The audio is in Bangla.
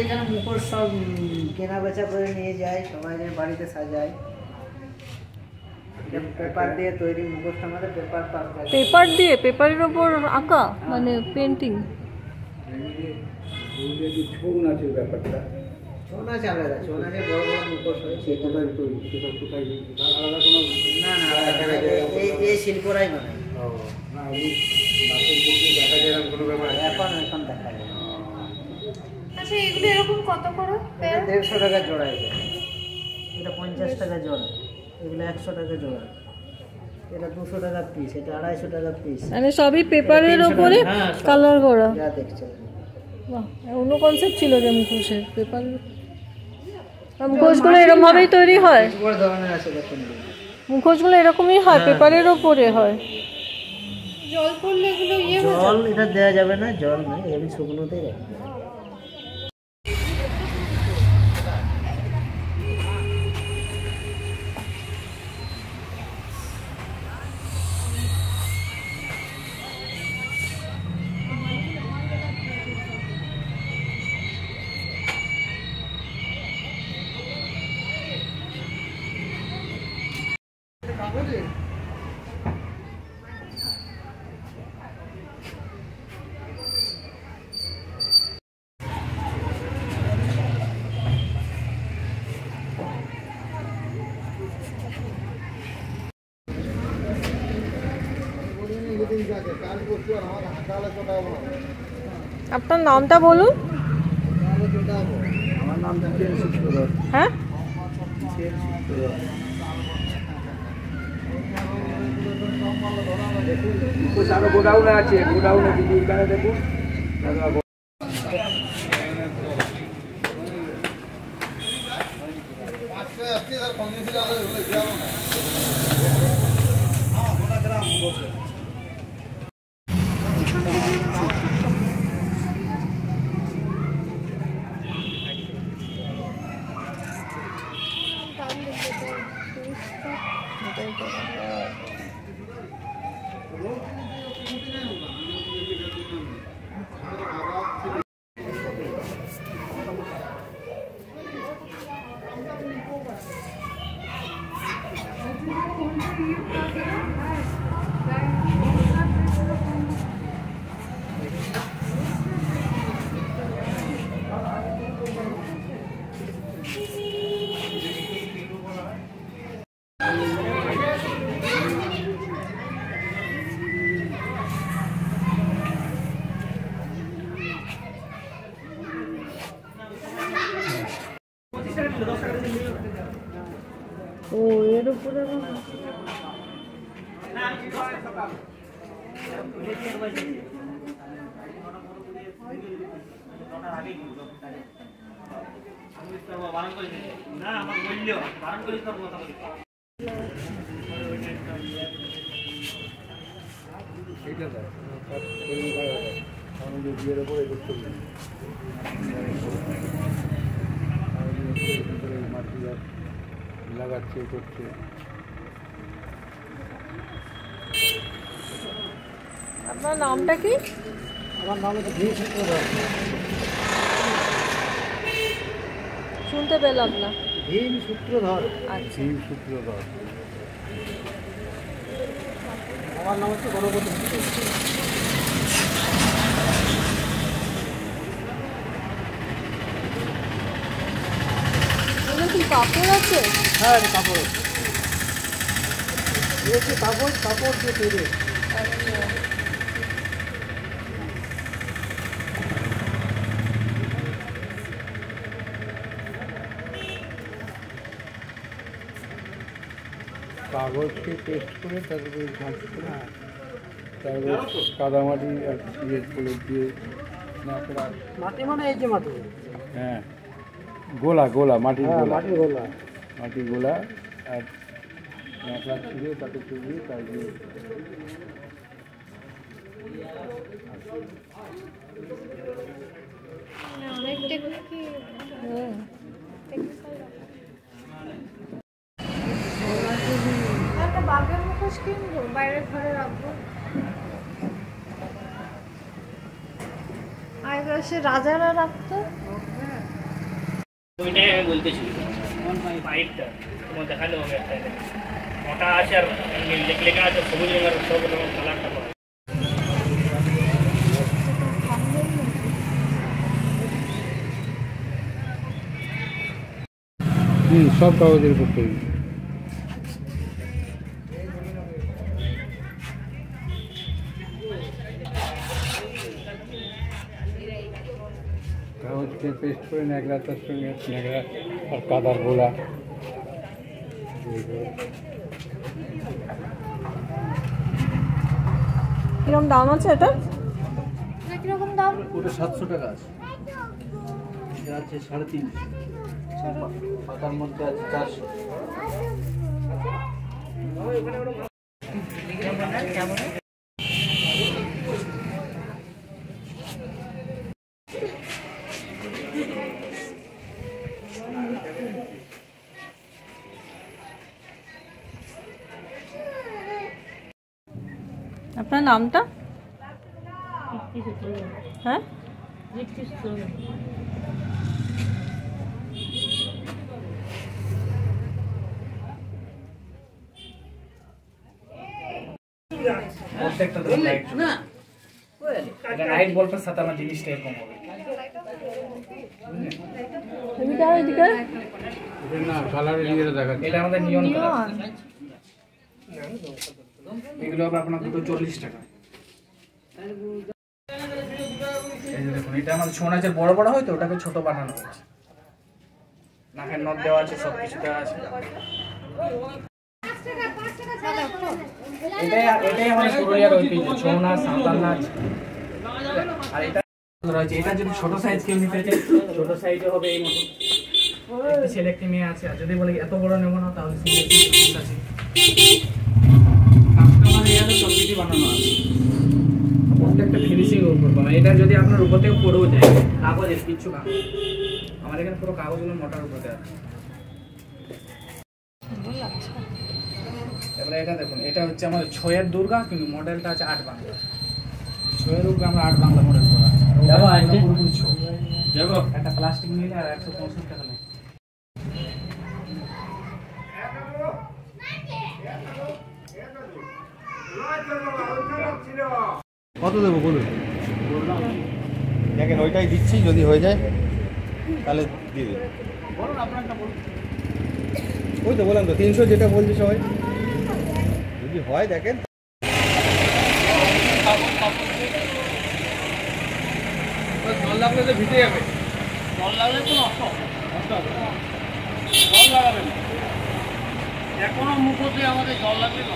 এখানে মুখোশ সব কেনা বেচা করে নিয়ে যায়, সবাই বাড়িতে সাজায়। পেপার দিয়ে তৈরি মুখোশটা, আমাদের পেপার পেপার দিয়ে, পেপারের ওপর আঁকা মানে পেন্টিং। ছৌ নাচের ব্যাপারটা, ছৌ নাচ আলাদা, ছৌ নাচের বড় বড় মুখোশ হয় সেগুলো তৈরি, আলাদা কোনো না না এই শিল্পরাই বানায়। না নাচের দিকে দেখা যায় এরকম কোনো ব্যাপার এখন দেখা যায়। আচ্ছা এগুলো এরকম কত করে? 150 টাকা জোড়া। এটা 50 টাকা জোড়া, এগুলো 100 টাকা জোড়া, এটা 200 টাকা পিস, এটা 250 টাকা পিস। মানে সবই পেপারের উপরে কালার করা। যা দেখছেন বাহ, অন্য কনসেপ্ট ছিল যে মুখোশের। পেপার মুখোশগুলো এরকম ভাবেই তৈরি হয়? বড় ধরনের আছে দেখুন, মুখোশগুলো এরকমই হয়, পেপারের ওপরে হয়। জল পড়লে এগুলো জল এটা দেওয়া যাবে না, জল না, এমনি শুকনোতেই রাখবে। আপনার নামটা বলুন। আমার নাম সূত্রধর। হ্যাঁ, আরো গোডাউনে আছে, গোডাউনে দিদি এখানে দেখুন। ও এর উপরে লাগাচ্ছে করছে। আপনার নামটা কি? আমার নাম হচ্ছে ভীম সূত্রধর। শুনতে পেলাম না। ভীম সূত্রধর। আচ্ছা, ভীম সূত্রধর। আমার নাম হচ্ছে গণপতি সূত্রধর। কি কাপড় আছে? হ্যাঁ কাপড়, কাপড় কাপড় দিয়ে তৈরি। কাগজকে পেস্ট করে তারপরে ঘাঁটি করে, তারপরে কাদামাটি আর ইয়ে করে দিয়ে মাটি, মানে এই যে মাটি, হ্যাঁ গোলা গোলা মাটির গোলা, মাটির গোলা, মাটির গোলা আর ন্যাকড়া ছিঁড়ে তাতে চুবিয়ে তারপরে একটা বাঘের মুখোশ কিনবো, বাইরের ঘরে রাখবো। আগে সে রাজারা রাখতো। ওইটাই আমি বলতেছি পাইপটা তোমার দেখালে হবে একটা মোটা আছে আর লেখা আছে সবুজ রঙের সব রকম কালারটা পাবে। সব কাগজের উপর তৈরি। কাগজকে পেস্ট করে ন্যাকড়া, তার সঙ্গে ন্যাকড়া আর কাদার গোলা। কিরকম দাম আছে এটা? কিরকম দাম? ওটা 700 টাকা আছে, এটা আছে 350, পাতার মধ্যে আছে 400। আপনার নামটা? হ্যাঁ, প্রত্যেকটা তো লাইট না, এটা লাইট বলটার সাথে আমার জিনিসটা এরকম হবে। এদিকে আর এদিকে এটা না কালারের ইয়েটা দেখা এটা আমাদের নিয়ন কালার, এগুলো হবে আপনার দুটো 40 টাকা। এই যে দেখুন, এটা আমাদের ছৌ নাচের বড় বড় হয় তো, ওটাকে ছোট বানানো হয়েছে। নাকের নথ দেওয়া আছে, সব কিছু দেওয়া আছে। এটাই আমাদের পুরুলিয়ার ঐতিহ্য, ছৌ নাচ, সাঁওতাল নাচ। আর এটা রয়েছে, এটা যদি ছোট সাইজ কেউ নিতে চায়, ছোট সাইজে হবে এই মতো। একটি ছেলে একটি মেয়ে আছে, আর যদি বলে এত বড় নেবো না, তাহলে আছে। কাস্টমার এখানে সব কিছু বানানো আছে, প্রত্যেকটা ফিনিশিং উপর পাবেন। এটা যদি আপনার উপর থেকে পড়েও যায়, কাগজের কিচ্ছু কাজ, আমাদের এখানে পুরো কাগজগুলো মোটার উপরে আছে। এবারে এটা দেখুন, এটা হচ্ছে আমাদের ছয়ের দুর্গা, কিন্তু মডেলটা আছে 8 বাংলা। ছয়ের দুর্গা আমরা 8 বাংলা মডেল করা আছে। পুরোপুরি ছৌ যাবো, একটা প্লাস্টিক নিলে আর 165 টাকা নেই। কত দেবো বলুন? দেখেন ওইটাই দিচ্ছি, যদি হয়ে যায় তাহলে দিয়ে দেবো। বলুন আপনারটা বলুন। ওই তো বললাম তো 300 যেটা বলছি সবাই, যদি হয় দেখেন। জল লাগলে তো ভিজে যাবে, জল লাগলে তো নষ্ট হবে, জল লাগাবেন, যে কোনো মুখোশে আমাদের জল লাগবে না।